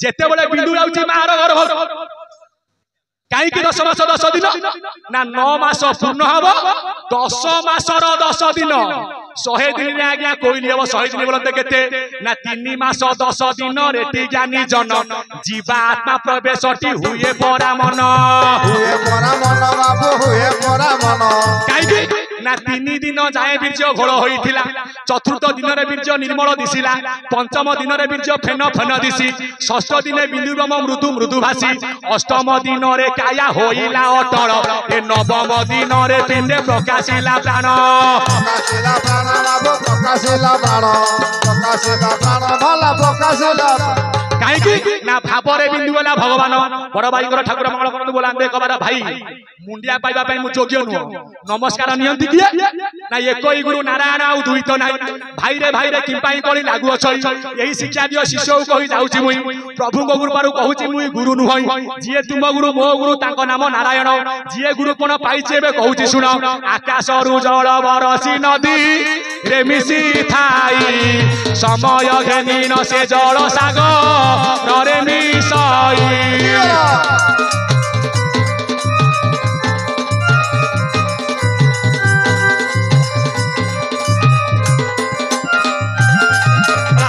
जेते बेले बिंदु जाउची मार गर्भ कहीं 10 मास 10 दिन ना 9 मास पूर्ण हब 10 मासर 10 दिन 100 दिन आज्ञा कोइली हम 100 दिन बोलते केते ना 3 मास 10 दिन रेटी ज्ञानी जन जीवा आत्मा प्रवेशटी हुए परा मन बाबू हुए परा मन कहीं ना 3 दिन जाए बीर्ज घोल होइथिला चतुर्थ दिन रे बीर्ज निर्मल दिसिला पंचम दिन रे बीर्ज फेन फेन दिसी षष्ठ दिन बिंदुरम मृदु मृदु भासी अष्टम दिन रे काया होइला अटल ए नवम दिन रे पिंडे प्रकाशिला प्राण बाबू प्रकाशिला प्राण भला प्रकाशिला कहीं ना भावरे बिंदु गला भगवान बड़ भाई ठाकुर मंगल करतु बोलांदे कबार भाई मुंडिया पाइबा पई मु जोग्य नु नमस्कार नियंती किए ना एकई गुरु नारायण आउ दुई तो नाही भाई रे किंपाई कली लागू अछई यही शिक्षा दियो शिष्य कहि जाउची मुई प्रभु को गुरु पारु कहूची मुई गुरु नु होई जिए तुम गुरु मो गुरु ताको नाम नारायण जिए गुरु कोन पाइचे बे कहूची सुन आकाश रु जल बरसी नदी रे मिसी थाई समय घेनी न से जल सागर रे मिसाई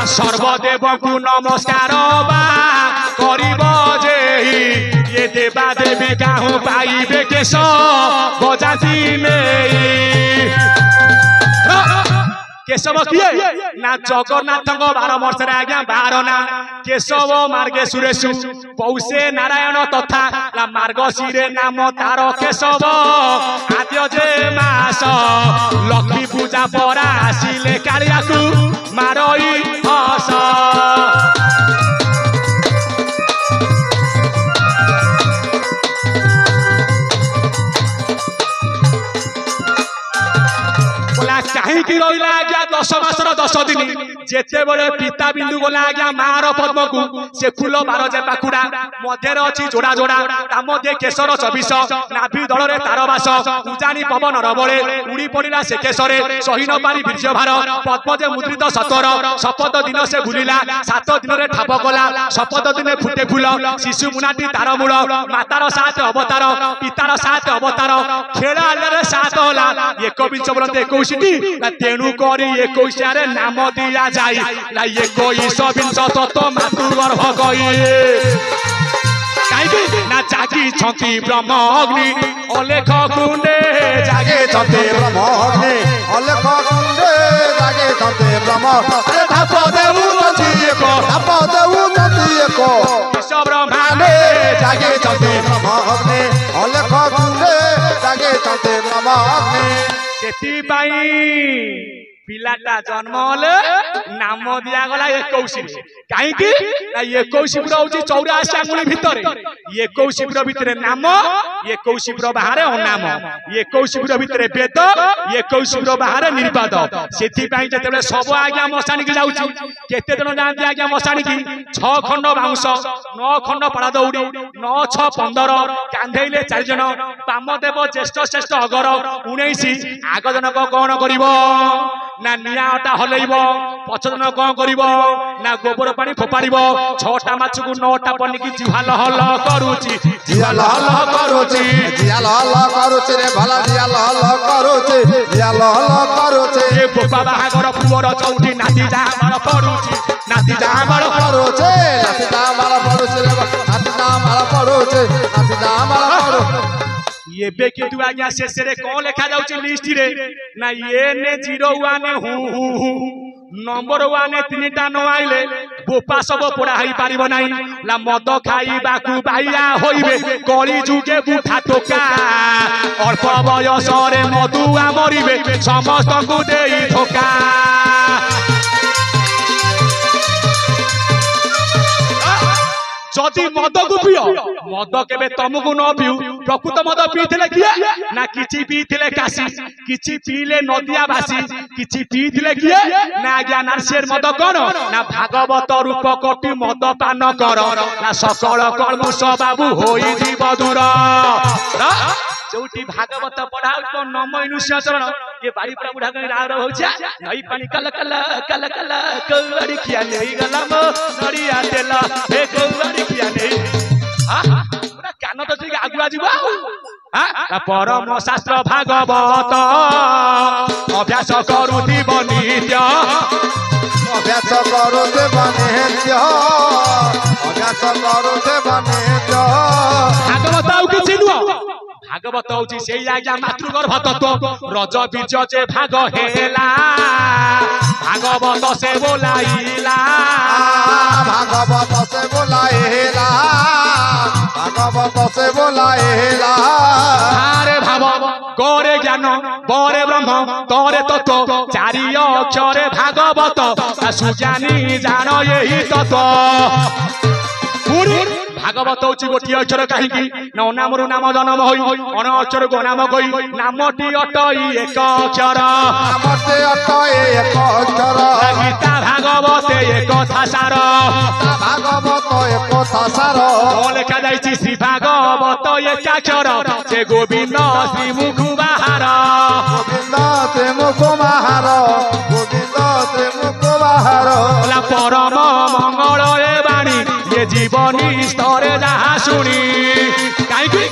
सर्वदेव को नमस्कार बा करिब जेहि ये देवा देवी काहू पाइबे केश बजाती में केशव किए ना जगन्नाथ 12 वर्ष आज्ञा 12 ना केशव मार्गे सुरेशु पौषे नारायण तथा ना मार्गशीरे नाम तार केशव आद्य जे मास लक्ष्मी पूजा पर आसिले कालिया को मारई हस कहीं रहा आज्ञा 10 मासर 10 दिन जेते बड़े पिता बिंदु गला आज्ञा मार पद्म को से फूल 12 जे पाकुड़ा मध्य अच्छी जोड़ा जोड़ा ता मध्य केशर 24 नाभि दल रे तारबास उजानी पवन रबले उड़ी पड़िला से केशरे सही न पारी बीर्ज भार पद्म जे मुद्रित सतर शपथ दिन से भूलिला 7 दिन रे ठाप कला शपथ दिन फुटे फूल शिशु मुनाटी तार मूल मातार 7 अवतार पितार 7 अवतार खेला रे 7 होला 21 बोलते 21 तेणु करी 21 नाम दिया जाई ला 21 विंश तत्व मातु गर्भ गई कहीं ना जागी छंती ब्रह्म अग्नि अलेख कुंडे जागे छंती ब्रह्म अग्नि अलेख कुंडे जागे छंती ब्रह्म अरे धाप देउ नदी एको विश्व ब्रह्मांडे जागे छंती ब्रह्म अग्नि अलेख कुंडे जागे छंती ब्रह्म अग्नि सेती बाई पिलाटा जन्म होले नाम दिया गला 21 कहीं 21 हूँ 84 आंगुली भितर 21 भितर नाम 21 बाहर अनाम 21 भितर वेद 21 बाहर निर्बाद से जिते सब आज्ञा मशाणी की जाऊँ केते जन जाती आज्ञा मशाणी की 6 खंड बाउंश 9 खंड पड़ा दौड़ी 9 6 15 कांधेले 4 जन बामदेव ज्येष्ठ श्रेष्ठ अगर 19 आग जनक कौन कर ना निया अटा हलैब पछ जन कौन कर ना गोबर पानी फोपाड़ 6टा माछ को 9टा पनिकी जिहा लहल करुची जिया लहल करुची रे भला जिया लहल करुची ए बोपा बाहागर पुअर चौठी नाती जामल पडुची नाती जामल पडुची रे नाती जामल पडुची ये बे किंतु आज्ञा शेष रे कौन लिखा जाउची लिस्ट रे ना ये ने 01 हु नंबर 1 3टा न आइले बोपा सब पड़ा हई पारिबो नाही ला मद खाइबा कु बाइया होइबे कली जुगे बुठा टोका अल्प बयस रे मधुआ मरिबे समस्त को देई धोका जदि मद को पियो मद केबे तुमको न पिउ प्रकृत मद पीथिले किए ना किछि पीथिले काशी किछि पीले नदिया भासी किछि पीथिले किए ना ज्ञान शेर मद कोन ना भागवत रूप कोटि मद पान कर ना सकल कलमुष बाबू होई जीव दूर जोटी भागवत पढ़ाउ तो नम इनुष्य चरण ये बाड़ी पड़ा बुढ़ा कहीं राव रहो जा नई पानी कल कल कल कल कौड़ी किया नहीं गला मो नड़िया तेला हे कौड़ी परम शास्त्र भागवत अभ्यास करुथिब नित्य अभ्यास करुथिब नित्य अभ्यास करुथिब नित्य भागवत आउ किछि नुह भागवत होची सेई आज्ञा मातृगर्भ तत्व रज बीज जे भाग हेला भागवत से बोलाइला भागवत से बोलाइला भागवत से बोलाइला आरे भाव गौरे ज्ञान बरे ब्रह्म तोरे तत्व चारि अक्षरे भागवत सुजानी जान यही तत्व भागवत होची गोटी अक्षर कहीं नामरु नाम जन्म होई अण अक्षर को नाम कही नामटी अटई एक अक्षर नामटी अटई एक अक्षर गीता भागवत एक थासार भागवत एक थासार लेखा जाइछि श्री भागवत एक अक्षर से गोविंद श्री मुख बाहार गोविंद श्री मुख बाहार गोविंद श्री मुख बाहार परम मंगल ए बाणी ये जीवनी स्तरे जहा शुणी कहीं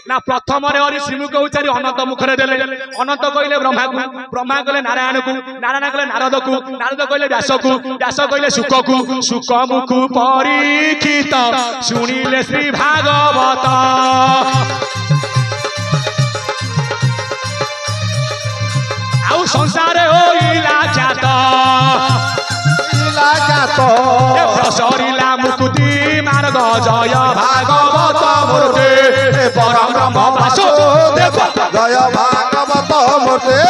ना प्रथम हरि श्रीमुख उच्चारी अनंत मुखरे देले अनंत कहले ब्रह्मा को ब्रह्मा कहले नारायण को नारायण कहले नारद को नारद कहले व्यास को व्यास कहले शुक को शुक मुख परीक्षित शुणिले श्री भागवत आउ संसार होइला ख्यात प्रसरिला मुक्ति मार्ग जय भागवत मूर्ति परम ब्रह्म वासुदेव जय भागवत मूर्ति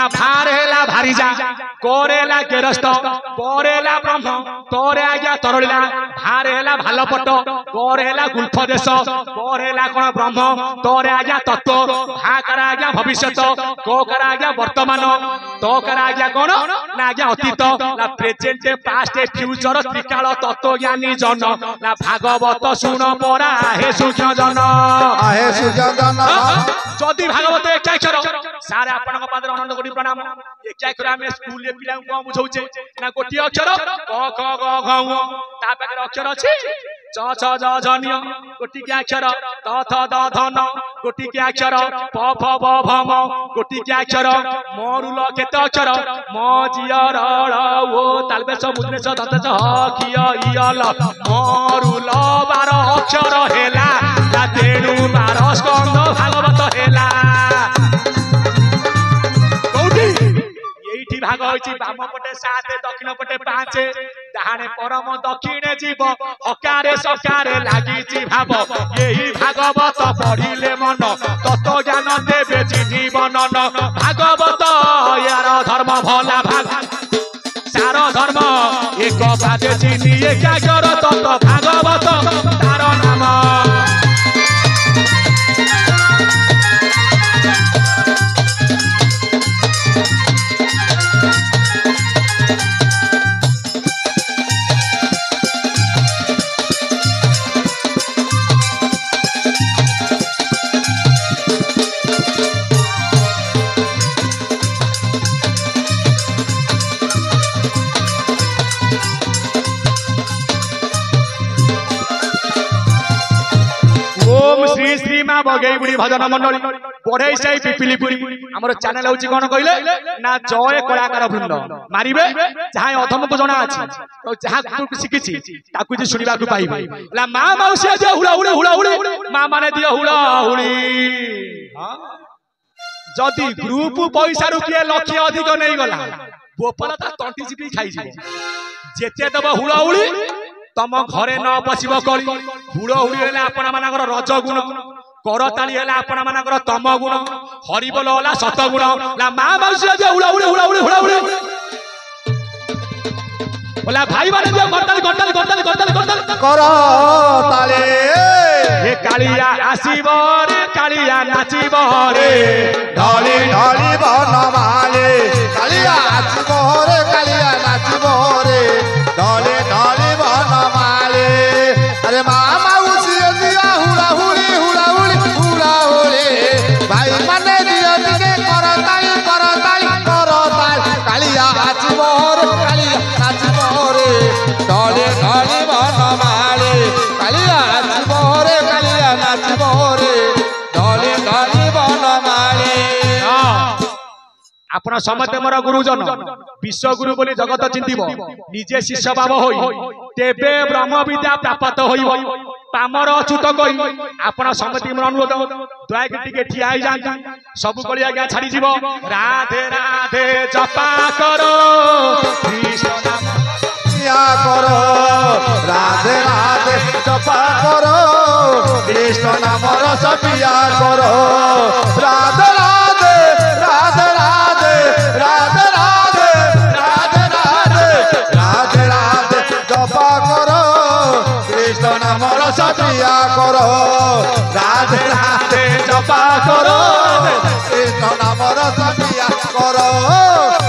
भार हेला भारी जा करेला गेरस्त परेला ब्रह्म तोरे आज्ञा तरलिला भार हेला भालपट करेला गुल्फ देश परेला कोन ब्रह्म तोरे आज्ञा तत्व भाकर आज्ञा भविष्यत कोकर आज्ञा वर्तमान तोकर आज्ञा कोन ना आज्ञा अतीत ना प्रेजेंट पास्ट फ्यूचर त्रिकाल तत्व ज्ञानी जन ना भागवत सुन परा हे सुज्ञ जन जदि भागवत एक अक्षर सारे आपन पादर आनंद कोटी प्रणाम एक अक्षर हम स्कूल ले पिला को बुझौचे ना गोटी अक्षर क ख ग घ ता पाकर अक्षर अछि च छ ज झ न्य गोटी के अक्षर त थ द ध न गोटी के अक्षर प फ ब भ म गोटी के अक्षर मरुल केते अक्षर म जिय र ळ ओ तालबे स मुद्रे स दत च ह खिय इ ल मरुल 12 अक्षर हेला ता तेणु 12 स्कंद भागवत हेला भाग होइछि बाम पटे 7 दक्षिण पटे 5 डाहाणे परम दक्षिणे जीव हकारे सकारे लागिछि भाव यही भागवत पढ़िले मन तत्व ज्ञान देबे जीवन भागवत यार धर्म भला भाग सार धर्म एक बाते चिनी एकाक्षर तत्व भागवत तार नाम श्री श्री माँ बगई बुढ़ी भजन मंडली पढ़े से पिपिलीपुरी आमर चैनल होची कोन कहले ना जय कलाकार वृंद मारिबे जहां अधम को जणा अछि तो जहां कुछ शिखिछि ताकु जे सुनिबा को पाइबे ला मां मौसी जे हुड़ा हुड़ी मां माने दियो हुड़ा हुड़ी हां जदी ग्रुप पैसा रुकिए लक्ष्य अधिक नहीं गला गोपालता तंटी चिपी खाइ जे जेते दब हुड़ा हुड़ी तम घरे न बसिब कली हुड़ा हुड़ी हेला आपण मानकर रज गुण करताली हेला आपण मानकर तम गुण हरिबोल होला सत गुण ला मां मौसी जे हुड़ा हुड़ी बोला भाई माने जे गटल करो ताले हे कालिया आसीब रे कालिया नाचिब रे ढाली ढाली बनमाले कालिया आसीब रे कालिया नाचिब रे ढाली आपण समते मोर गुरुजन विश्वगुरु बोली जगत चिंतिब निजे शिष्य भाव होई तेबे ब्रह्म विद्या प्राप्त होइब पामर अच्युत कहि आपण समति मोर अनुरोध दया के टिके ठिया ही जांती सब कली आज्ञा छाड़ी जीव राधे राधे जपा करो कृष्ण नाम पिया करो राधे राधे जपा करो कृष्ण नाम रस पिया करो राधे राधे राधे राधे राधे राधे राधे राधे राधे राधे जपा करो कृष्ण नाम रस पिया करो राधे राधे जपा करो कृष्ण नाम रस पिया करो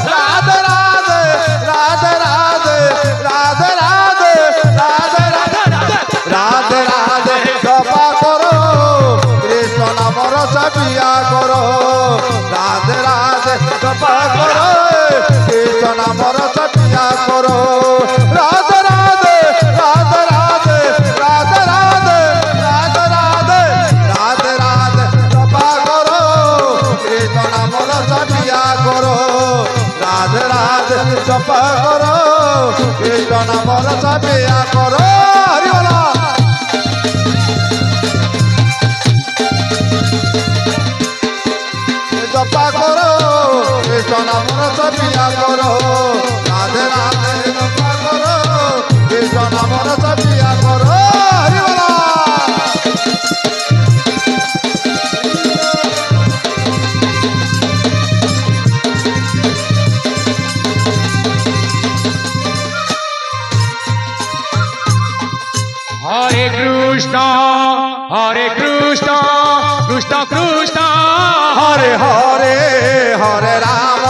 राधे राधे राधे राधे राधे राधे राधे राधे राधे जपा करो कृष्ण नाम रस पिया करो राधे राधे जपा करो कृष्ण नाम रस पिया करो राधे राधे राधे राधे राधे राधे राधे राधे राधे जपा करो कृष्ण नाम रस पिया करो राधे राधे जपा करो कृष्ण नाम रस पिया करो हरि बोल जपा करो कृष्ण नाम रस पिया करो राधे राधे जपा करो कृष्ण नाम रस पिया करो हरि बोल हरे कृष्ण कृष्ण कृष्ण हरे हरे हरे राम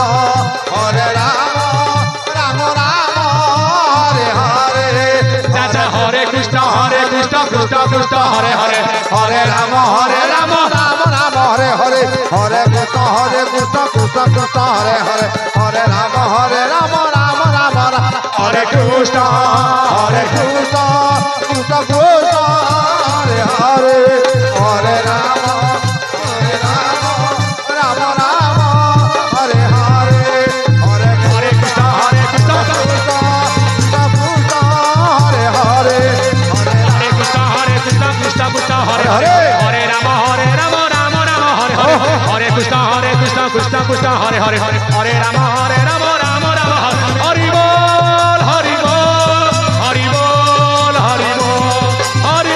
राम राम हरे हरे चाचा हरे कृष्ण कृष्ण कृष्ण हरे हरे हरे राम राम राम हरे हरे हरे कृष्ण कृष्ण कृष्ण हरे हरे हरे राम राम राम हरे कृष्ण कृष्ण कृष्ण हरे हरे हरे राम राम राम हरे हरे हरे हरे कृष्ण कृष्ण कृष्ण हरे हरे हरे कृष्ण कृष्ण हरे हरे हरे राम राम राम हरे हरे हरे कृष्ण कृष्ण हरे हरे हरे राम राम हरि बोल हरि बोल हरि बोल हरि बोल हरि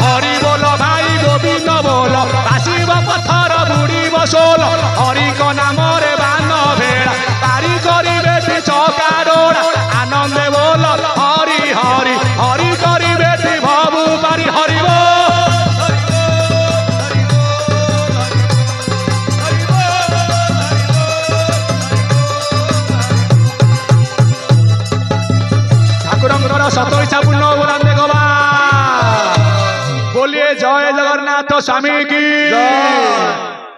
हरि बोल भाई गोविंद बोल आशिव पथर बुड़ी सोल हरि को नाम रे बान भेड़ा पारी करिबे चौका डोड़ा आनंद बोल हरि हरि हरि करिबे भवु पारी हरि बोल ठाकुरंकर सत इच्छा पूर्ण बोलांदे गवा बोलिए जय जगन्नाथ स्वामी की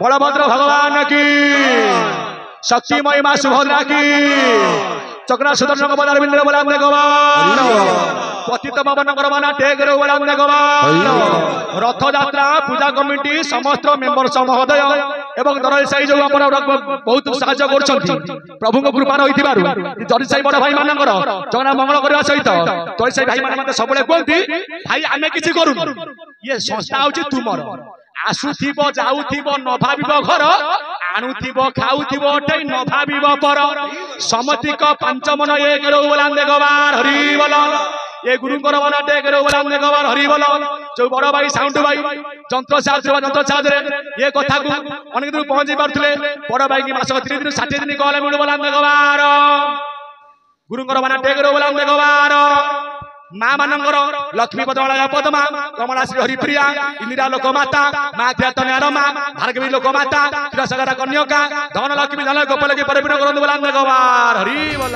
बलभद्र भगवान की शक्ति महिमा सुभद्रा की चक्रा सुदर्शन बल रविंद्र बोलांदे गवान पतित पवन करवाना टेगर बोलांदे गवान रथ यात्रा पूजा कमिटी समस्त मेंबर महोदय एवं दरई साई जो आपण बहुत साहाय्य करछंती प्रभु को कृपा रहितिबारु दरई साई बड़ भाई मानकर जगन्नाथ मंगल करबा सहित दरई साई भाई मान मते सबले कहती भाई आमे किछि करू ये संस्था होची तुमर आसुथिब जाउथिब न भाबिब घर आणुथिब खाउथिब ठई न भाबिब पर समतिक पंच मन एक रो बोलांदे गवार हरि बोल ये गुरुंकर मना टेक रो बोलांदे गवार हरि बोल जो बड़ भाई साउंड भाई जंत्र चार्ज रे ये कथा को अनेक दूर पहुंची पारथले बड़ भाई की मास 30 दिन 60 दिन कहले मिल बोलांदे गवार गुरुंकर मना टेक रो बोलांदे गवार माँ मानकर लक्ष्मी पदमाला पदमा कमला श्री हरिप्रिया इंदिरा लोकमाता माँ ख्यातन्यार माँ भार्गवी लोकमाता क्षीरसागर कन्यका धन लक्ष्मी धन गोपाल की परिपूर्ण करंदु बोलांदे गवार हरि बोल।